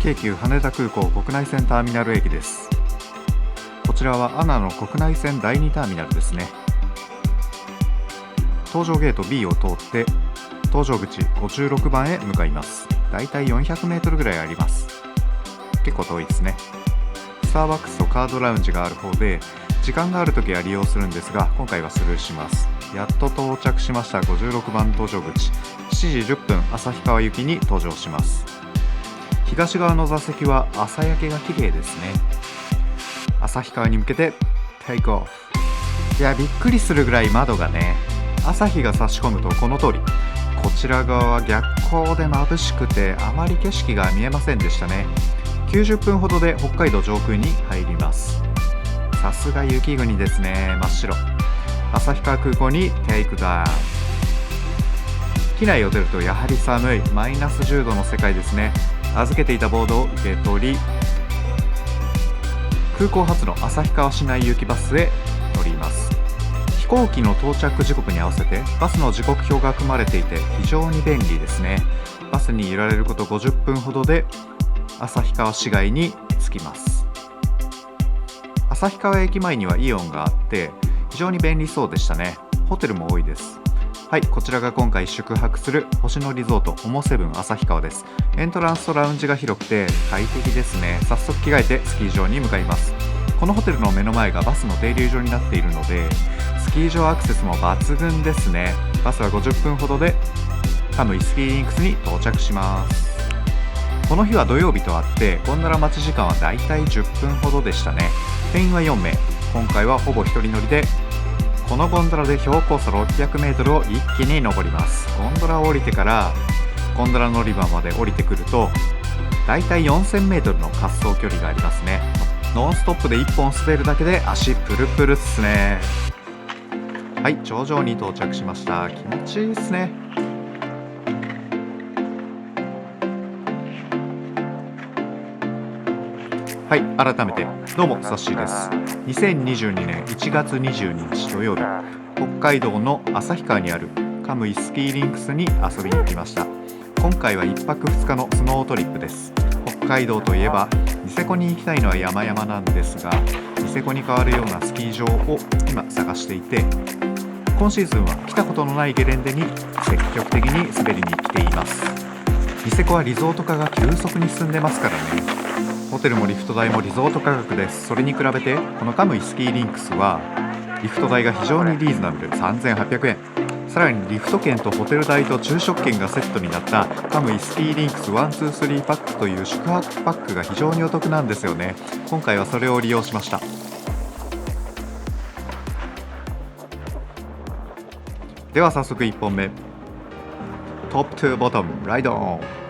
京急羽田空港国内線ターミナル駅です。こちらはアナの国内線第2ターミナルですね。搭乗ゲート B を通って搭乗口56番へ向かいます。だいたい400メートルぐらいあります。結構遠いですね。スターバックスとカードラウンジがある方で、時間があるときは利用するんですが、今回はスルーします。やっと到着しました。56番搭乗口、7時10分旭川行きに搭乗します。東側の座席は朝焼けが綺麗ですね。旭川に向けてテイクオフ。いや、びっくりするぐらい窓がね、朝日が差し込むとこの通り、こちら側は逆光で眩しくてあまり景色が見えませんでしたね。90分ほどで北海道上空に入ります。さすが雪国ですね。真っ白。旭川空港にテイクダウン。機内を出るとやはり寒い。マイナス10度の世界ですね。預けていたボードを受け取り、空港発の旭川市内行きバスへ乗ります。飛行機の到着時刻に合わせてバスの時刻表が組まれていて非常に便利ですね。バスに揺られること50分ほどで旭川市街に着きます。旭川駅前にはイオンがあって非常に便利そうでしたね。ホテルも多いです。はい、こちらが今回宿泊する星野リゾートホモセブン旭川です。エントランスとラウンジが広くて快適ですね。早速着替えてスキー場に向かいます。このホテルの目の前がバスの停留所になっているので、スキー場アクセスも抜群ですね。バスは50分ほどでカムイスキーリンクスに到着します。この日は土曜日とあってゴンドラ待ち時間はだいたい10分ほどでしたね。定員は4名。今回はほぼ一人乗りで、このゴンドラで標高差600メートルを一気に登ります。ゴンドラを降りてからゴンドラ乗り場まで降りてくるとだいたい4000メートルの滑走距離がありますね。ノンストップで1本滑るだけで足プルプルっすね。はい、頂上に到着しました。気持ちいいっすね。はい、改めてどうもサッシーです。2022年1月22日土曜日、北海道の旭川にあるカムイスキーリンクスに遊びに来ました。今回は1泊2日のスノートリップです。北海道といえばニセコに行きたいのは山々なんですが、ニセコに代わるようなスキー場を今探していて、今シーズンは来たことのないゲレンデに積極的に滑りに来ています。ニセコはリゾート化が急速に進んでますからね。ホテルもリフト代もリゾート価格です。それに比べてこのカムイスキーリンクスはリフト代が非常にリーズナブル、3800円。さらにリフト券とホテル代と昼食券がセットになったカムイスキーリンクス123パックという宿泊パックが非常にお得なんですよね。今回はそれを利用しました。では早速1本目、トップトゥボトムライドオン。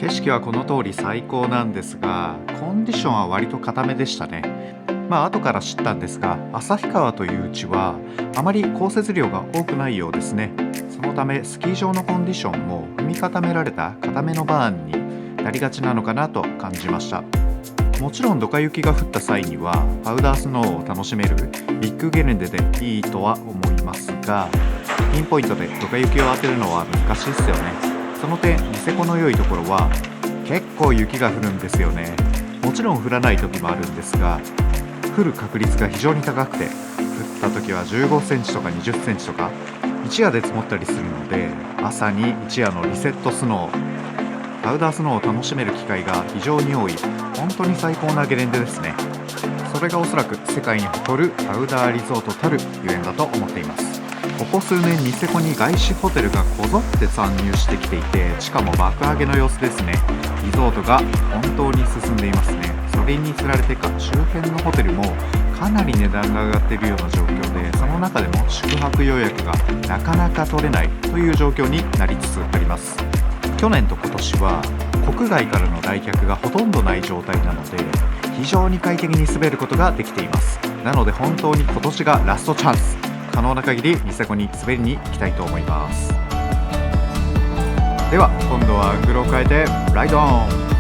景色はこの通り最高なんですが、コンディションは割と固めでしたね。後から知ったんですが、旭川という地はあまり降雪量が多くないようですね。そのためスキー場のコンディションも踏み固められた固めのバーンになりがちなのかなと感じました。もちろんドカ雪が降った際にはパウダースノーを楽しめるビッグゲレンデでいいとは思いますが、ピンポイントでドカ雪を当てるのは難しいですよね。その点、ニセコの良いところは結構雪が降るんですよね。もちろん降らない時もあるんですが、降る確率が非常に高くて、降った時は15センチとか20センチとか一夜で積もったりするので、まさに一夜のリセットスノー、パウダースノーを楽しめる機会が非常に多い、本当に最高なゲレンデですね。それがおそらく世界に誇るパウダーリゾートたるゆえんだと思っています。ここ数年ニセコに外資ホテルがこぞって参入してきていて、しかも爆上げの様子ですね。リゾートが本当に進んでいますね。それにつられてか周辺のホテルもかなり値段が上がっているような状況で、その中でも宿泊予約がなかなか取れないという状況になりつつあります。去年と今年は国外からの来客がほとんどない状態なので、非常に快適に滑ることができています。なので本当に今年がラストチャンス、可能な限りニセコに滑りに行きたいと思います。では今度はアングルを変えてライドオン。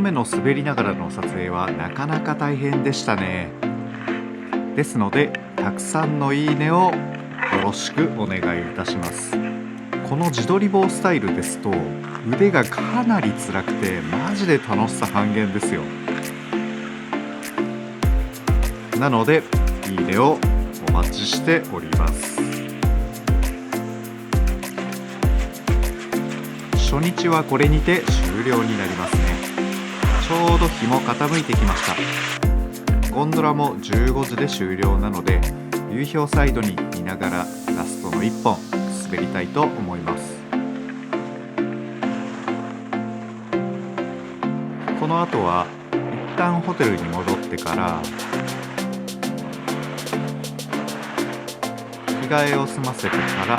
目の滑りながらの撮影はなかなか大変でしたね。ですのでたくさんのいいねをよろしくお願いいたします。この自撮り棒スタイルですと腕がかなり辛くてマジで楽しさ半減ですよ。なのでいいねをお待ちしております。初日はこれにて終了になりますね。ちょうど日も傾いてきました。ゴンドラも15時で終了なので夕日をサイドに見ながらラストの1本滑りたいと思います。この後は一旦ホテルに戻ってから着替えを済ませてから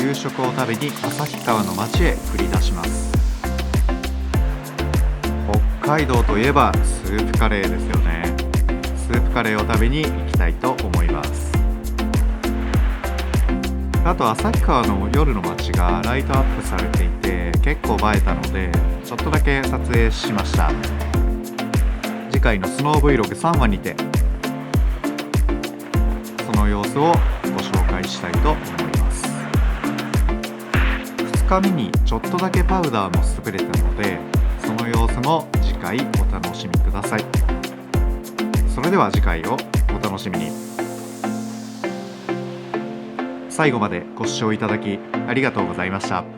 夕食を食べに旭川の街へ繰り出します。北海道といえばスープカレーですよね。スープカレーを食べに行きたいと思います。あと旭川の夜の街がライトアップされていて結構映えたのでちょっとだけ撮影しました。次回のスノー Vlog3 話にてその様子をご紹介したいと思います。2日目にちょっとだけパウダーも滑れたのでその様子も次回お楽しみください。それでは次回をお楽しみに。最後までご視聴いただきありがとうございました。